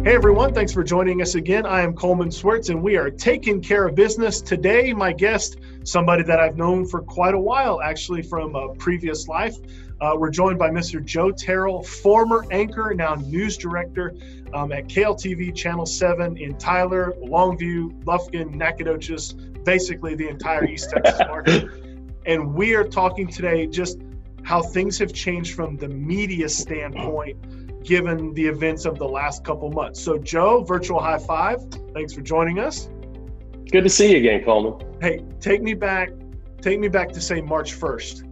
Hey everyone, thanks for joining us again. I am Coleman Swerts and we are taking care of business. Today, my guest, somebody that I've known for quite a while, actually from a previous life. We're joined by Mr. Joe Terrell, former anchor, now news director at KLTV Channel 7 in Tyler, Longview, Lufkin, Nacogdoches, basically the entire East Texas market. And we are talking today just how things have changed from the media standpoint, given the events of the last couple months. So Joe, virtual high five. Thanks for joining us. Good to see you again, Coleman. Hey, take me back to say March 1st.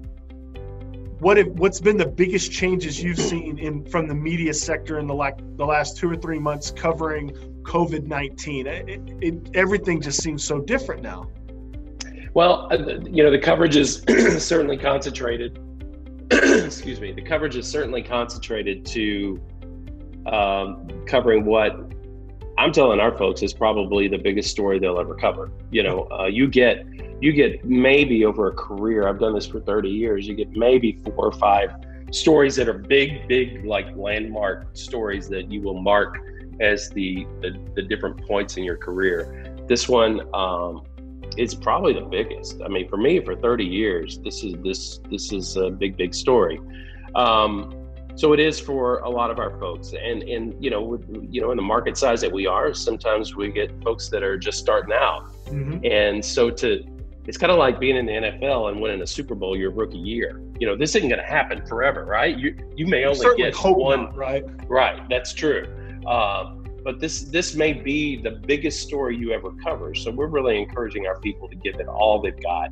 What's been the biggest changes you've seen from the media sector in the last 2 or 3 months covering COVID-19? Everything just seems so different now. Well, the coverage is certainly concentrated. Excuse me. The coverage is certainly concentrated to covering what I'm telling our folks is probably the biggest story they'll ever cover. You get maybe over a career, I've done this for 30 years, you get maybe 4 or 5 stories that are big, like landmark stories that you will mark as the different points in your career. This one is probably the biggest. I mean, for me, for 30 years, this is a big story. So it is for a lot of our folks, and in the market size that we are, sometimes we get folks that are just starting out, and so it's kind of like being in the NFL and winning a Super Bowl your rookie year. This isn't going to happen forever, right? You may only get one, not, right? Right, that's true. But this may be the biggest story you ever cover. So we're really encouraging our people to give it all they've got,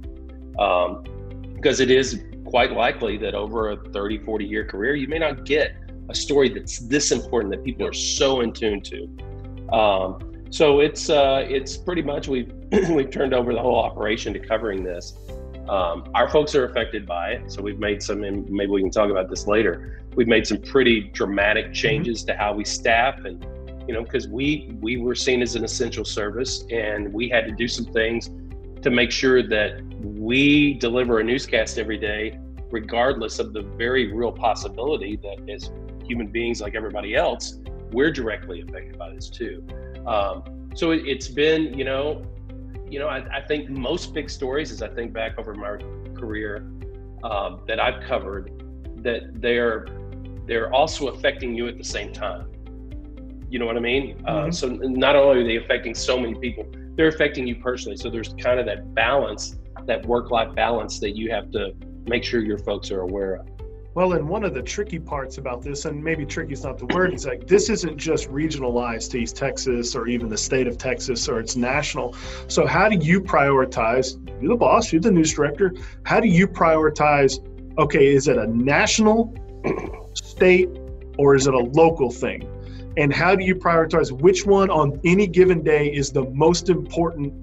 because it is quite likely that over a 30, 40-year career, you may not get a story that's this important that people are so in tune to. So it's pretty much we've turned over the whole operation to covering this. Our folks are affected by it, so we've made some, and maybe we can talk about this later. We've made some pretty dramatic changes to how we staff, and because we were seen as an essential service, and we had to do some things to make sure that we deliver a newscast every day, regardless of the very real possibility that as human beings like everybody else, we're directly affected by this too. So it's been, I think most big stories, as I think back over my career that I've covered, that they're also affecting you at the same time. You know what I mean? So not only are they affecting so many people, they're affecting you personally. So there's kind of that balance, that work-life balance that you have to make sure your folks are aware of. Well, and one of the tricky parts about this, and maybe tricky is not the word, is like this isn't just regionalized to East Texas or even the state of Texas, or it's national. So how do you prioritize? You're the boss, you're the news director. How do you prioritize, okay, is it a national, state, or is it a local thing? And how do you prioritize which one on any given day is the most important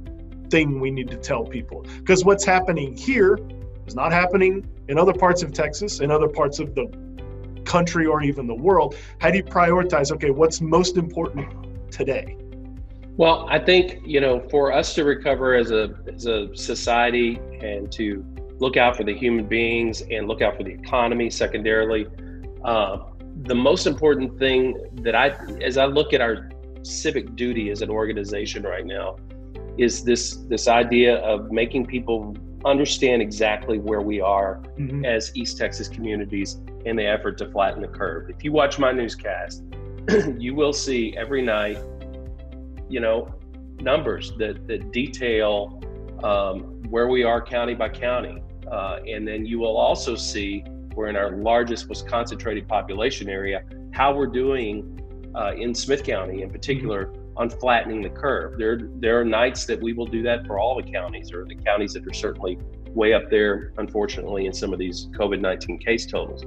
thing we need to tell people? Because what's happening here is not happening in other parts of Texas, in other parts of the country, or even the world. How do you prioritize, okay, what's most important today? Well, I think, for us to recover as a society and to look out for the human beings and look out for the economy secondarily, the most important thing that as I look at our civic duty as an organization right now, is this idea of making people understand exactly where we are as East Texas communities in the effort to flatten the curve. If you watch my newscast, you will see every night, numbers that detail where we are county by county. And then you will also see, we're in our largest, most concentrated population area, how we're doing in Smith County in particular on flattening the curve. There are nights that we will do that for all the counties, or the counties that are certainly way up there, unfortunately, in some of these COVID-19 case totals.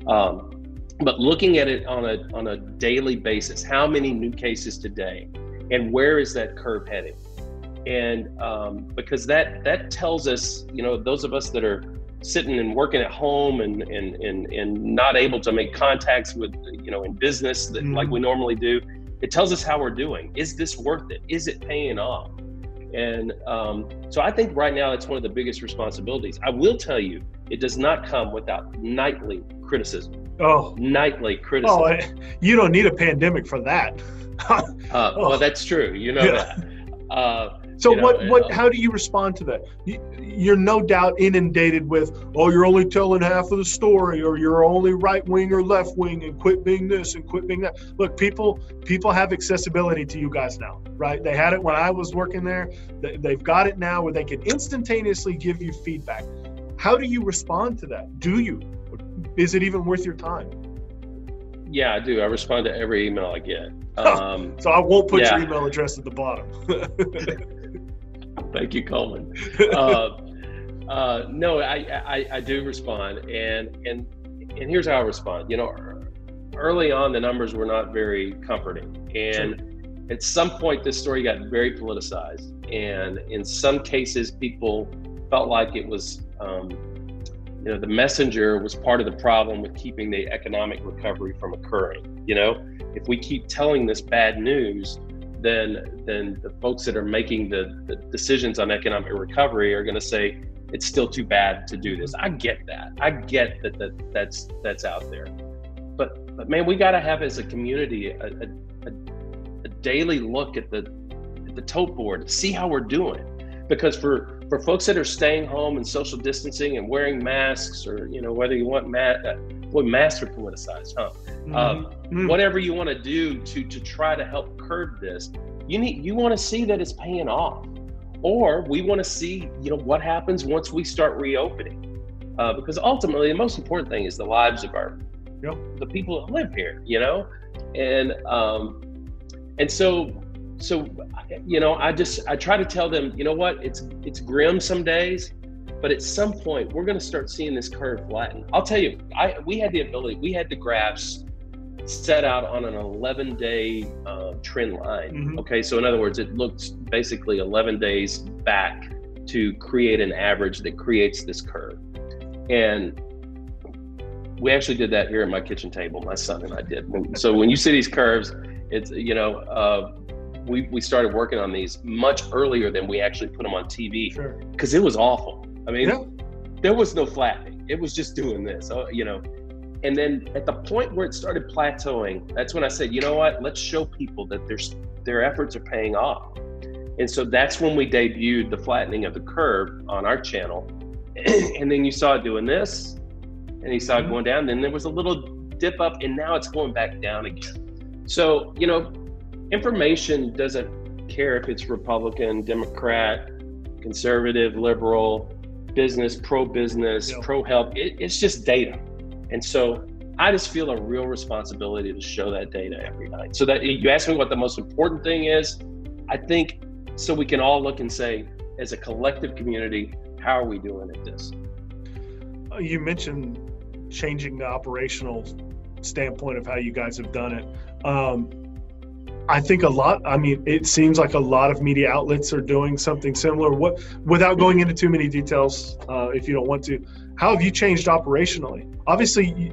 But looking at it on a daily basis, how many new cases today, and where is that curve heading? And because that tells us, those of us that are sitting and working at home and not able to make contacts with, in business that like we normally do, it tells us how we're doing. Is this worth it? Is it paying off? And so I think right now it's one of the biggest responsibilities. I will tell you, it does not come without nightly criticism. Oh, Nightly criticism. oh, you don't need a pandemic for that. Well, that's true. You know that. So what? How do you respond to that? You're no doubt inundated with, oh, you're only telling half of the story, or you're only right wing or left wing, and quit being this and quit being that. Look, people have accessibility to you guys now, right? They had it when I was working there. They've got it now where they can instantaneously give you feedback. How do you respond to that? Do you? Is it even worth your time? Yeah, I do. I respond to every email I get. So I won't put your email address at the bottom. Thank you, Coleman. No, I do respond, and here's how I respond. Early on, the numbers were not very comforting, and at some point, this story got very politicized, and in some cases, people felt like it was, the messenger was part of the problem with keeping the economic recovery from occurring. If we keep telling this bad news, then the folks that are making the decisions on economic recovery are going to say it's still too bad to do this. I get that. I get that's out there. But man, we got to have as a community a daily look at the tote board, see how we're doing. Because for folks that are staying home and social distancing and wearing masks, or whether you want masks are politicized, huh? Whatever you want to do to try to help curb this, you want to see that it's paying off, or we want to see what happens once we start reopening, because ultimately the most important thing is the lives of the people that live here, and so I try to tell them, it's grim some days, but at some point we're going to start seeing this curve flatten. I'll tell you, we had the graphs set out on an 11-day trend line. Mm-hmm. Okay, so in other words, it looks basically 11 days back to create an average that creates this curve. And we actually did that here at my kitchen table, my son and I did. So when you see these curves, it's, we started working on these much earlier than we actually put them on TV, because it was awful. I mean, there was no flattening. It was just doing this, And then at the point where it started plateauing, that's when I said, you know what, let's show people that their efforts are paying off. And so that's when we debuted the flattening of the curve on our channel. And then you saw it doing this, and you saw it going down. Then there was a little dip up, and now it's going back down again. So, information doesn't care if it's Republican, Democrat, conservative, liberal, business, pro-business, pro-health. It's just data. And so I just feel a real responsibility to show that data every night. So that you ask me what the most important thing is, I think so we can all look and say, as a collective community, how are we doing at this? You mentioned changing the operational standpoint of how you guys have done it. I think it seems like a lot of media outlets are doing something similar. Without going into too many details, if you don't want to, how have you changed operationally? Obviously,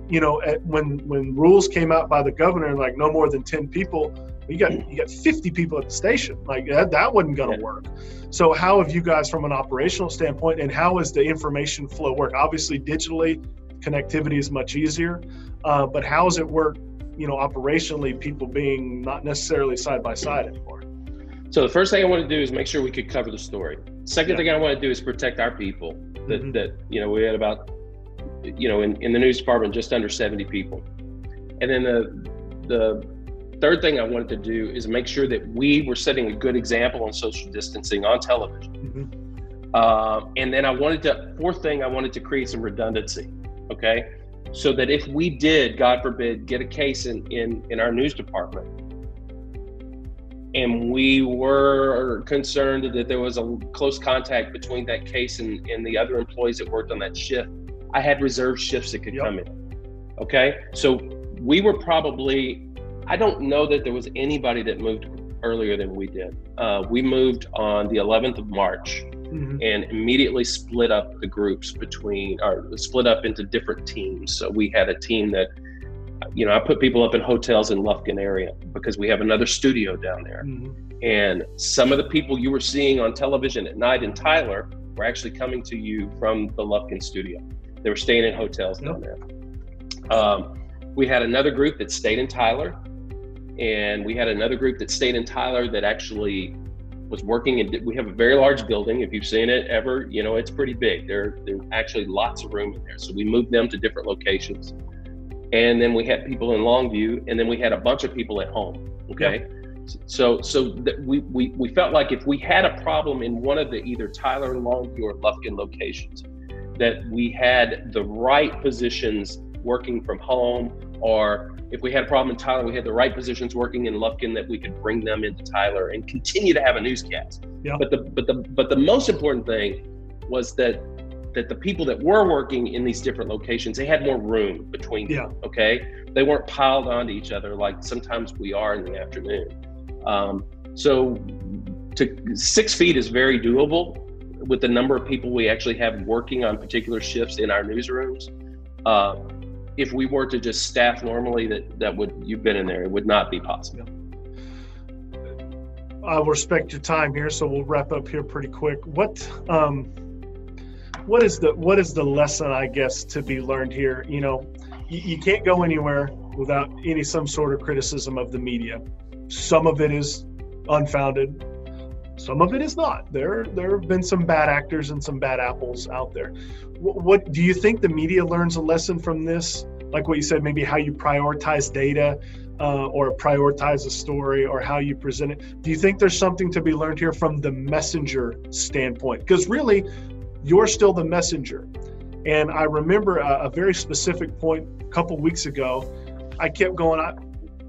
when rules came out by the governor, like no more than 10 people, you got 50 people at the station. Like that wasn't going to work. So how have you guys, from an operational standpoint, and how does the information flow work? Obviously, digitally, connectivity is much easier, but how does it work? Operationally, people being not necessarily side by side anymore. So the first thing I want to do is make sure we could cover the story. Second thing I want to do is protect our people. That we had about, in the news department, just under 70 people. And then the third thing I wanted to do is make sure that we were setting a good example on social distancing on television. And then fourth thing, I wanted to create some redundancy. Okay. So that if we did, God forbid, get a case in our news department, and we were concerned that there was a close contact between that case and the other employees that worked on that shift, I had reserved shifts that could come in. Okay, so we were I don't know that there was anybody that moved earlier than we did. We moved on the 11th of March. And immediately split up the groups split up into different teams. So we had a team that, I put people up in hotels in Lufkin area because we have another studio down there. And some of the people you were seeing on television at night in Tyler were actually coming to you from the Lufkin studio. They were staying in hotels down there. We had another group that stayed in Tyler, and we had another group that stayed in Tyler that actually was working in, we have a very large building. If you've seen it ever, you know, it's pretty big. There's actually lots of room in there. So we moved them to different locations. And then we had people in Longview, and then we had a bunch of people at home. Okay. Yep. So we felt like if we had a problem in one of the either Tyler, Longview, or Lufkin locations, that we had the right positions working from home, or if we had a problem in Tyler, we had the right positions working in Lufkin, that we could bring them into Tyler and continue to have a newscast. Yeah. But the most important thing was that the people that were working in these different locations, they had more room between them. Okay, they weren't piled onto each other like sometimes we are in the afternoon. So 6 feet is very doable with the number of people we actually have working on particular shifts in our newsrooms. If we were to just staff normally, that would, you've been in there, it would not be possible. I'll respect your time here, so we'll wrap up here pretty quick. What is the lesson, I guess, to be learned here? You know, you can't go anywhere without some sort of criticism of the media. Some of it is unfounded. Some of it is not. There have been some bad actors and some bad apples out there. What do you think the media learns a lesson from this? Like what you said, maybe how you prioritize data or prioritize a story, or how you present it. Do you think there's something to be learned here from the messenger standpoint? Because really, you're still the messenger. And I remember a very specific point a couple weeks ago. I kept going,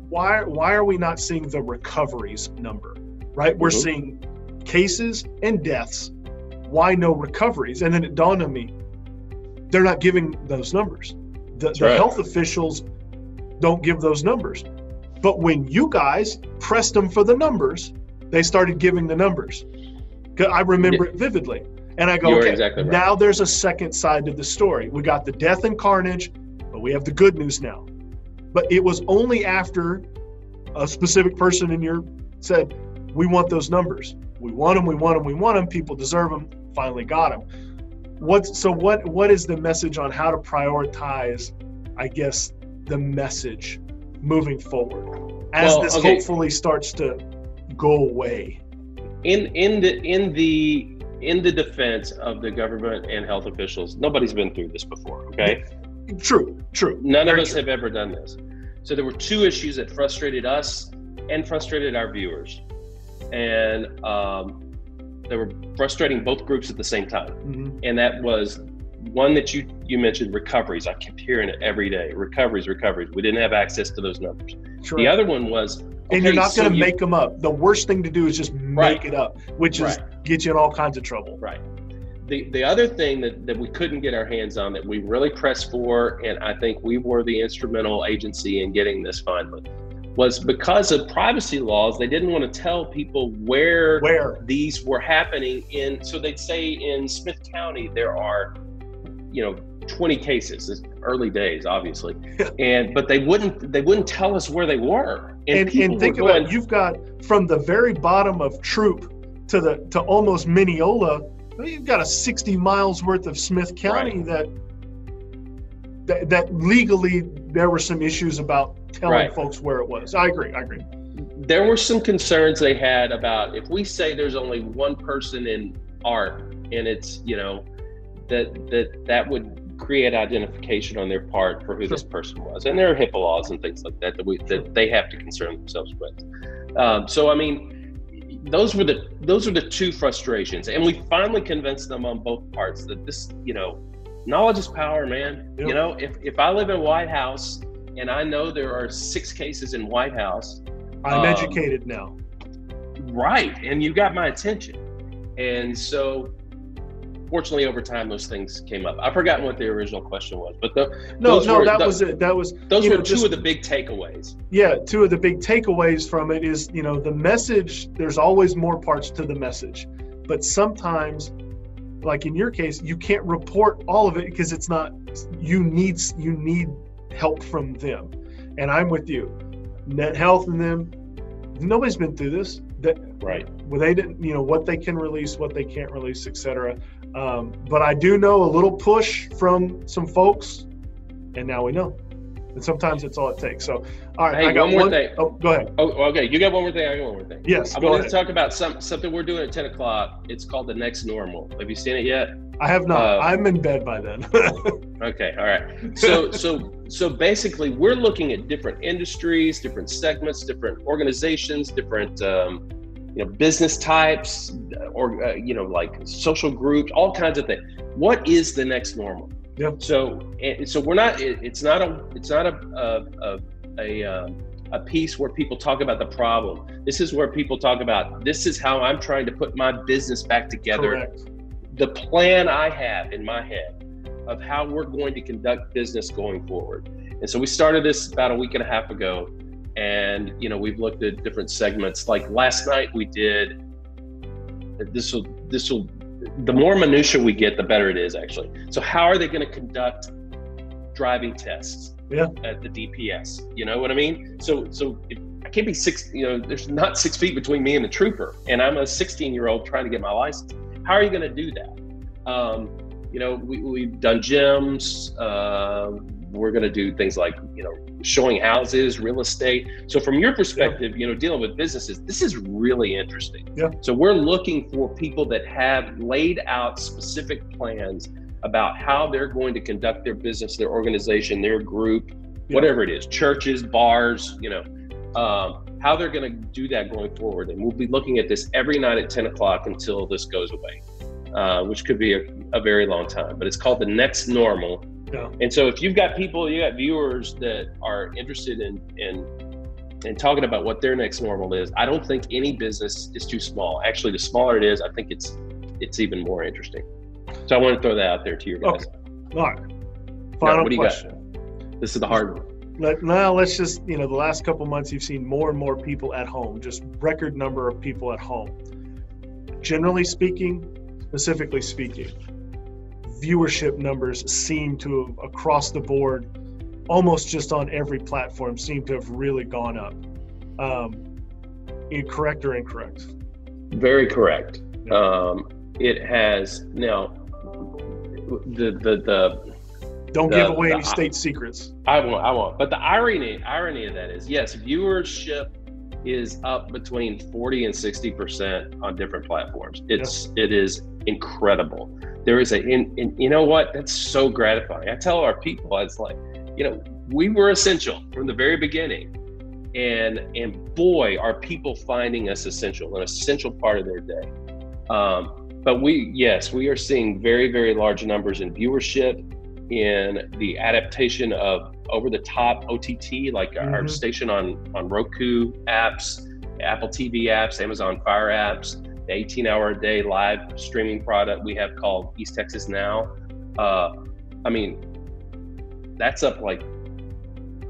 why are we not seeing the recoveries number, right? We're seeing cases and deaths. Why no recoveries? And then it dawned on me, they're not giving those numbers. The health officials don't give those numbers. But when you guys pressed them for the numbers, they started giving the numbers. I remember it vividly. And I go, You're okay, exactly right. Now there's a second side to the story. We got the death and carnage, but we have the good news now. But it was only after a specific person in your said, we want those numbers. We want them, we want them, we want them. People deserve them. Finally got them. What is the message on how to prioritize, I guess, the message moving forward as hopefully starts to go away? In the defense of the government and health officials, nobody's been through this before, okay? True. None of us have ever done this. So there were two issues that frustrated us and frustrated our viewers. And they were frustrating both groups at the same time. Mm-hmm. And that was one that you mentioned, recoveries. I kept hearing it every day. Recoveries. We didn't have access to those numbers. Sure. The other one was, and you're not going to make them up. The worst thing to do is just make it up, which is get you in all kinds of trouble. Right. The other thing that we couldn't get our hands on, that we really pressed for, and I think we were the instrumental agency in getting this finally, was because of privacy laws. They didn't want to tell people where these were happening in. So they'd say in Smith County there are, 20 cases. It's early days, obviously, but they wouldn't tell us where they were. And think about it, you've got from the very bottom of Troop to almost Mineola, you've got a 60 miles worth of Smith County that legally there were some issues about telling folks where it was. I agree. There were some concerns they had about if we say there's only one person in ARP, and it's, that would create identification on their part for who this person was. And there are HIPAA laws and things like that that they have to concern themselves with. So, I mean, those are the two frustrations. And we finally convinced them on both parts that this, knowledge is power, man. Yep. If I live in White House and I know there are 6 cases in White House, I'm educated now. Right. And you got my attention. And so fortunately over time those things came up. I've forgotten what the original question was, but those were two of the big takeaways. Yeah, two of the big takeaways from it is, the message, there's always more parts to the message. But sometimes, like in your case, you can't report all of it because it's not, you need help from them. And I'm with you. Net Health and them, nobody's been through this. Well, they didn't, what they can release, what they can't release, etc. But I do know a little push from some folks, and now we know. And sometimes it's all it takes. So, all right, Hey, I got one more thing. Oh, go ahead. Oh, okay. You got one more thing. I got one more thing. Yes, I go wanted ahead. to talk about something we're doing at 10 o'clock. It's called The Next Normal. Have you seen it yet? I have not. I'm in bed by then. Okay. All right. So basically, we're looking at different industries, different segments, different organizations, different business types, or like social groups, all kinds of things. What is the next normal? Yeah. So we're not. It's not a piece where people talk about the problem. This is where people talk about, this is how I'm trying to put my business back together. Correct. The plan I have in my head of how we're going to conduct business going forward. And so we started this about a week and a half ago, and we've looked at different segments. Like last night we did, the more minutia we get, the better it is, actually. So how are they going to conduct driving tests at the DPS? You know what I mean? So if I can't be there's not 6 feet between me and the trooper, and I'm a 16-year-old trying to get my license. How are you going to do that? We've done gyms. We're going to do things like, showing houses, real estate. So from your perspective, dealing with businesses, this is really interesting. Yeah. So we're looking for people that have laid out specific plans about how they're going to conduct their business, their organization, their group, whatever it is, churches, bars, how they're going to do that going forward. And we'll be looking at this every night at 10 o'clock until this goes away, which could be a very long time, but it's called The Next Normal. Yeah. And so if you've got viewers that are interested in talking about what their next normal is, I don't think any business is too small. Actually, the smaller it is, I think it's even more interesting. So I want to throw that out there to you guys. Okay. All right. Final question. Got? This is the hard one. Now let's just, the last couple months you've seen more and more people at home, just record number of people at home. Generally speaking, specifically speaking, viewership numbers seem to have, across the board, almost just on every platform, seem to have really gone up. Correct or incorrect? Very correct. Yeah. It has now. Don't give away any state secrets. I won't. But the irony of that is, yes, viewership is up between 40 and 60% on different platforms. It is incredible. There is and you know what? That's so gratifying. I tell our people, it's like, we were essential from the very beginning, and boy, are people finding us essential, an essential part of their day. But we are seeing very, very large numbers in viewership, in the adaptation of over-the-top OTT, like our station on Roku apps, Apple TV apps, Amazon Fire apps, the 18-hour-a-day live streaming product we have called East Texas Now. That's up like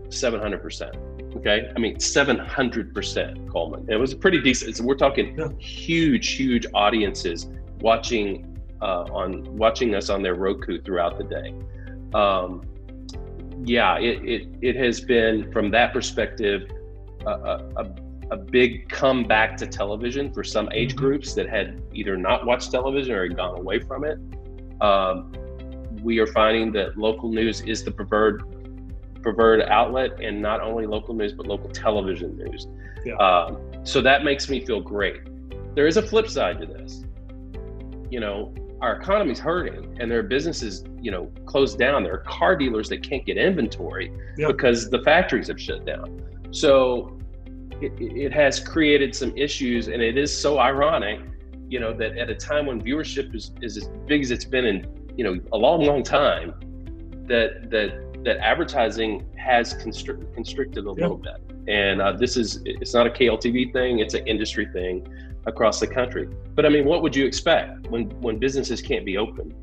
700%. Okay, 700%, Coleman. It was pretty decent. So we're talking huge audiences watching us on their Roku throughout the day. It has been, from that perspective, a big comeback to television for some age groups that had either not watched television or had gone away from it. We are finding that local news is the preferred outlet, and not only local news, but local television news. Yeah. So that makes me feel great. There is a flip side to this. Our economy's hurting, and there are businesses, closed down. There are car dealers that can't get inventory because the factories have shut down. So it has created some issues, and it is so ironic, that at a time when viewership is as big as it's been in, a long time, that advertising has constricted a little bit. And it's not a KLTV thing, it's an industry thing across the country. But what would you expect when businesses can't be open?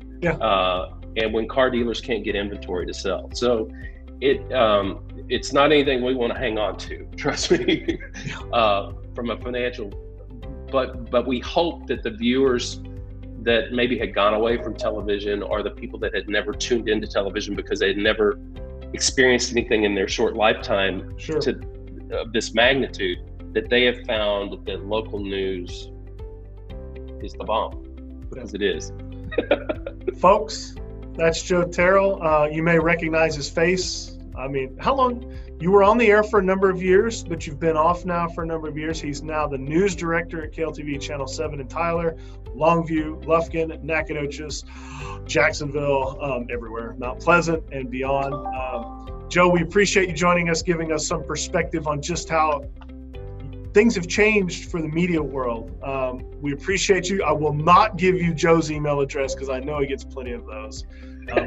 And when car dealers can't get inventory to sell? So it's not anything we want to hang on to, trust me, from a financial, but we hope that the viewers that maybe had gone away from television, or the people that had never tuned into television because they had never experienced anything in their short lifetime of this magnitude, that they have found that local news is the bomb, because it is. Folks, that's Joe Terrell. You may recognize his face I mean, how long? You were on the air for a number of years, but you've been off now for a number of years. He's now the news director at KLTV Channel 7 in Tyler, Longview, Lufkin, Nacogdoches, Jacksonville, everywhere, Mount Pleasant and beyond. Joe, we appreciate you joining us, giving us some perspective on just how things have changed for the media world. We appreciate you. I will not give you Joe's email address because I know he gets plenty of those.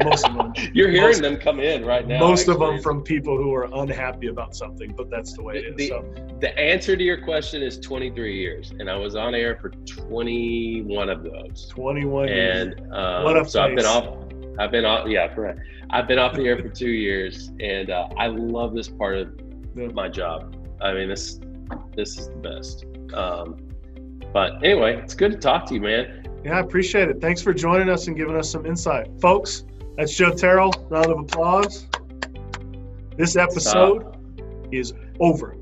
Most of them. You're hearing them come in right now. Most of them from people who are unhappy about something, but that's the way it is. The answer to your question is 23 years, and I was on air for 21 of those. 21 years. And what a so I've been off. Yeah, correct. I've been off the air for 2 years, and I love this part of my job. I mean, this is the best. But anyway, it's good to talk to you, man. Yeah, I appreciate it. Thanks for joining us and giving us some insight. Folks, that's Joe Terrell. Round of applause. This episode is over.